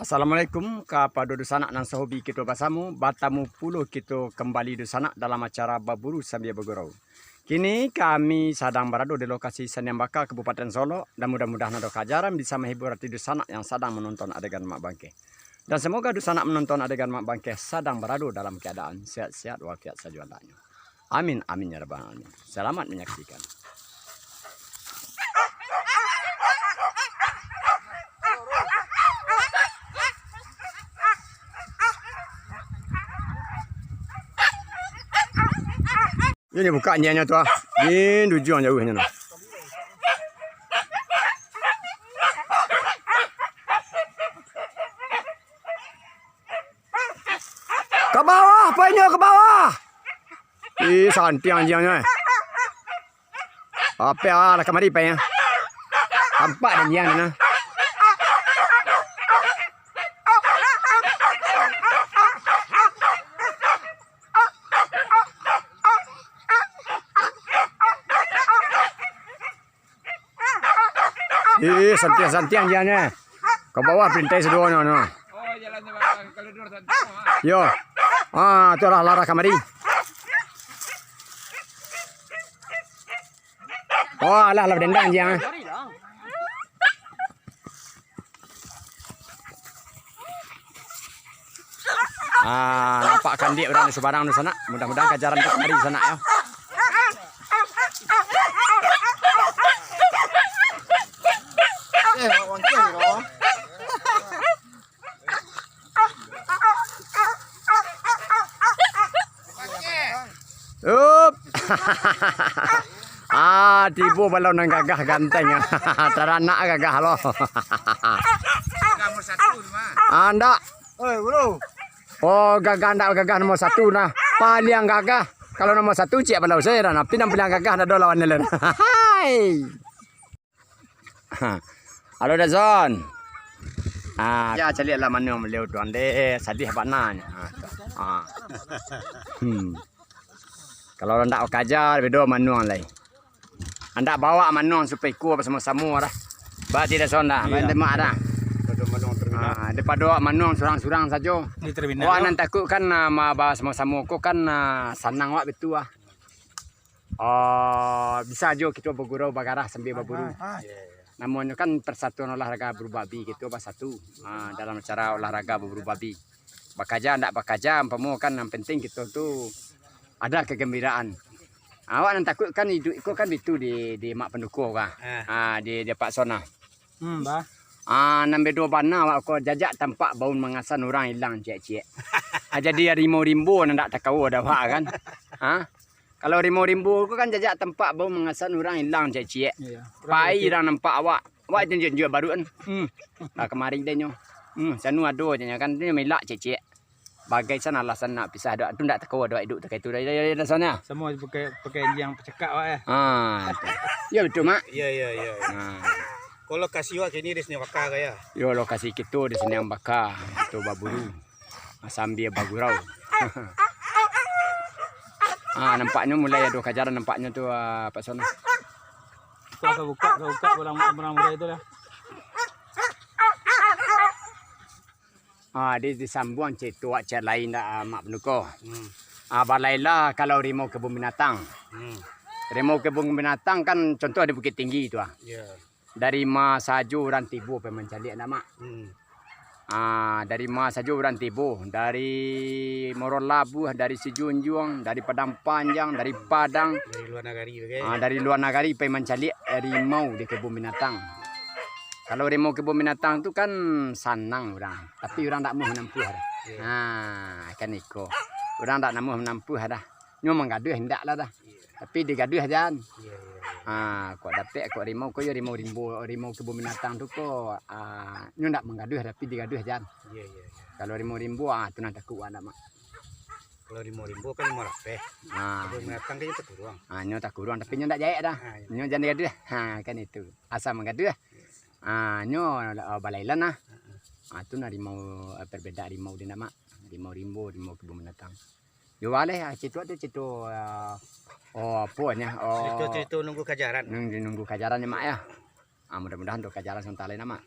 Assalamualaikum kepada sanak dan sahobi kita bersama batamu puluh kita kembali di sanak dalam acara Baburu Sambil Bergurau. Kini kami sedang berada di lokasi Senian Bakar Kabupaten Solo dan mudah-mudahan ada kajaran bisa menghibur hati di sanak yang sedang menonton adegan Mak Bangke. Dan semoga di sanak menonton adegan Mak Bangke sedang berada dalam keadaan sehat-sehat walafiat saja andanya. Amin amin ya rabbal alamin. Selamat menyaksikan. Ini bukanya tu ah. Ini tujuan jauhnya noh. Ke bawah, apanya ke bawah? Santai anjingnya. Apa lah kemari pe ya? Nampak anjing ni. Santai-santai anjingnya. Ke bawah pintai seduanya no. Oh, jalan koridor santai. Yo. Tu lah lara kamari. Oh, alah berdendang anjing. Nampak kan dia orang di sebarang di sana. Mudah-mudahan kajaran tak mari di sana ya. Up. Tipu balau nang gagah ganteng. Teranak gagah lo. Nomor 1 mah. Anda. Oi, bro. Oh, gagah ndak gagah nomor 1 nah. Paling gagah. Kalau nomor 1 cik balau saya nah. Tapi paling gagah ada lawan lain. Hai. Halo Dazon. Ya cari lah mana beliau tuan deh. Sadih pananya. Kalau ndak kajar bedo manuang lai. Anda bawa manuang supaya ku bersama-sama dah. Berarti dah sonda, berarti mak dah. Daripada manuang surang-surang saja. Di terminal. Wak nan takut kan ma bersama-sama ku kan senang wak betul ah. Bisa jo kita bergurau bagarah sambil berburu. Namun kan persatuan olahraga berburu babi gitu satu. Dalam cara olahraga berburu babi. Bakaja ndak bakaja umpama kan yang penting kita tu ada kegembiraan. Awak nan takut kan hidup ikut kan itu di mak pendukuh kah? Di Pak Sona. Bah. Nambe dua bana awak ko jajak tampak baun mengasan orang hilang cek-cek. Jadi rimau-rimbo nan tak tahu ada awak kan. Kalau rimau-rimbo ko kan jajak tampak baun mengasan orang hilang cek-cek. Pai orang nampak awak. Awak jenjut baru kan. Kemarin dia nyo. Sanu ado je kan dia melak cek-cek. Bagai sana alasan nak pisah dak tu ndak tahu ada hidup dekat itu dah sana. Semua pakai yang pecekak awak ya. Ya betul mak. Ya. Kalau lokasi awak sini di Senian Bakar ya. Yo lokasi kita di Senian Bakar itu Baburu. Sambil bergurau. Nampaknya mulai ada kajaran nampaknya tu Pak Sona. Kau buka orang muda itu dah. Di sambung cerita wak lain dah mak pendukuh. Balailah kalau rimau kebun binatang. Rimau kebun binatang kan contoh di Bukit Tinggi tu ah. Dari masa Saju orang tibu pemencalik nama. Dari masa Saju orang tibu, dari Morol Labu, dari Sijunjung, dari Padang Panjang, dari Padang, Dari luar negari dari luar negari pemencalik rimau di kebun binatang. Kalau rimau kebun binatang tu kan senang orang, tapi orang tak mau menempuh dah. Kan iko. Orang tak mau menempuh dah. Nyo menggaduh hendak lah dah. Tapi digaduh aja. Kok dapat kok rimau rimau kebun binatang tu kok nyo ndak menggaduh tapi digaduh aja. Kalau rimau tu nak takut ada mak. Kalau rimau kan mau rape. Kebun binatang kan takut ruang. Nyo takut ruang tapi nyo ndak jaya dah. Nyo jangan digaduh. Kan itu. Asal menggaduh. Nyo balailan nah. Tu nak rimau berbeda rimau dia nama. Rimau kebun binatang. Yo boleh cerita tu cerita apanya? Cerita nunggu kajaran. Nunggu kajaran ya mak ya. Mudah-mudahan tu kajaran sementara nama.